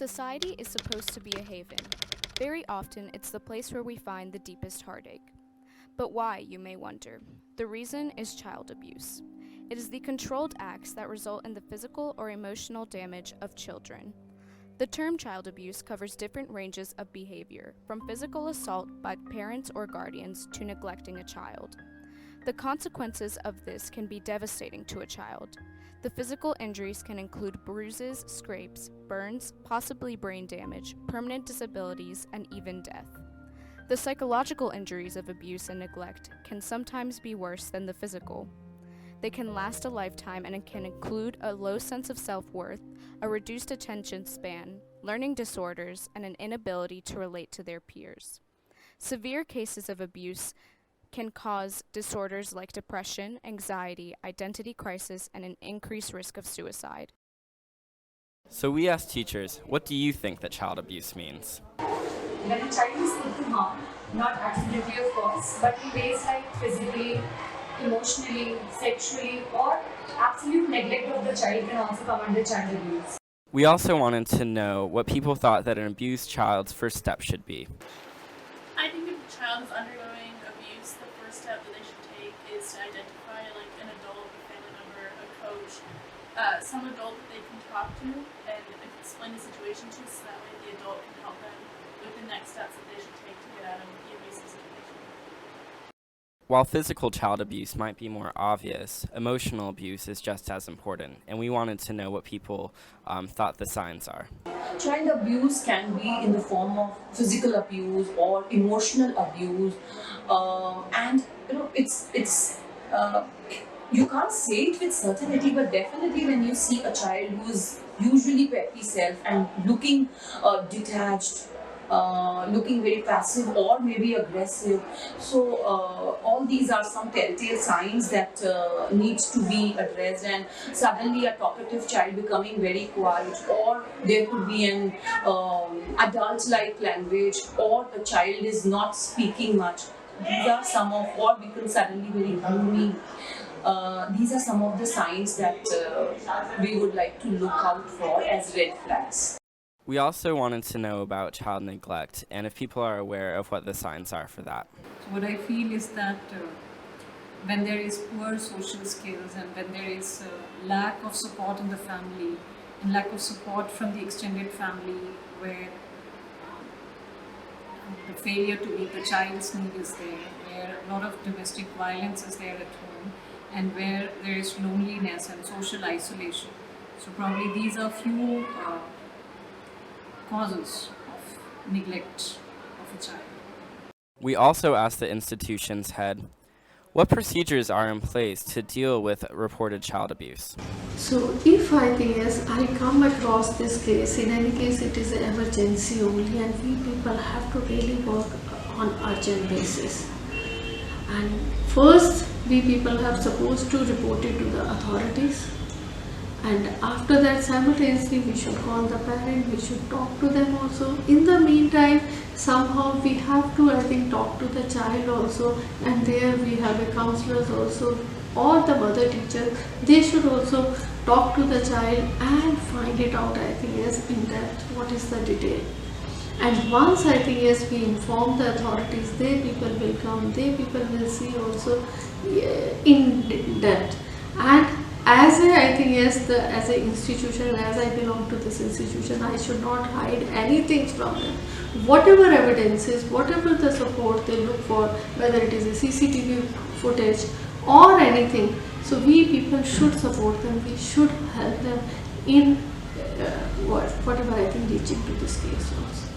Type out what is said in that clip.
Society is supposed to be a haven. Very often, it's the place where we find the deepest heartache. But why, you may wonder? The reason is child abuse. It is the controlled acts that result in the physical or emotional damage of children. The term child abuse covers different ranges of behavior, from physical assault by parents or guardians to neglecting a child. The consequences of this can be devastating to a child. The physical injuries can include bruises, scrapes, burns, possibly brain damage, permanent disabilities, and even death. The psychological injuries of abuse and neglect can sometimes be worse than the physical. They can last a lifetime and can include a low sense of self-worth, a reduced attention span, learning disorders, and an inability to relate to their peers. Severe cases of abuse can cause disorders like depression, anxiety, identity crisis, and an increased risk of suicide. So we asked teachers, what do you think that child abuse means? When a child is put to harm, not accidentally of course, but in ways like physically, emotionally, sexually, or absolute neglect of the child can also come under child abuse. We also wanted to know what people thought that an abused child's first step should be. I think if a child is undergoing abuse, the first step that they should take is to identify like an adult, a family member, a coach, some adult that they can talk to and explain the situation to, so that way the adult can help them with the next steps that they should take to get out of the abusive situation. While physical child abuse might be more obvious, emotional abuse is just as important, and we wanted to know what people thought the signs are. Child abuse can be in the form of physical abuse or emotional abuse, and it's you can't say it with certainty, but definitely when you see a child who is usually peppy self and looking detached, looking very passive or maybe aggressive, so all these are some telltale signs that needs to be addressed. And suddenly a talkative child becoming very quiet, or there could be an adult-like language, or the child is not speaking much. These are some of what become suddenly very gloomy. These are some of the signs that we would like to look out for as red flags. We also wanted to know about child neglect and if people are aware of what the signs are for that. So what I feel is that when there is poor social skills and when there is lack of support in the family and lack of support from the extended family, where the failure to meet the child's need is there, where a lot of domestic violence is there at home, and where there is loneliness and social isolation. So probably these are few causes of neglect of a child. We also asked the institution's head, what procedures are in place to deal with reported child abuse? So if I think yes, I come across this case, in any case it is an emergency only, and we people have to really work on urgent basis. And first, we people have supposed to report it to the authorities. And after that, simultaneously, we should call the parent, we should talk to them also. In the meantime, somehow we have to, I think, talk to the child also, and there we have a counselors also, or the mother teacher. They should also talk to the child and find it out, I think, yes, in depth, what is the detail. And once, I think, yes, we inform the authorities, they people will come, they people will see also in depth. And as I think yes, as an institution, as I belong to this institution, I should not hide anything from them. Whatever evidences, whatever the support they look for, whether it is a CCTV footage or anything, so we people should support them, we should help them in whatever I think reaching to this case also.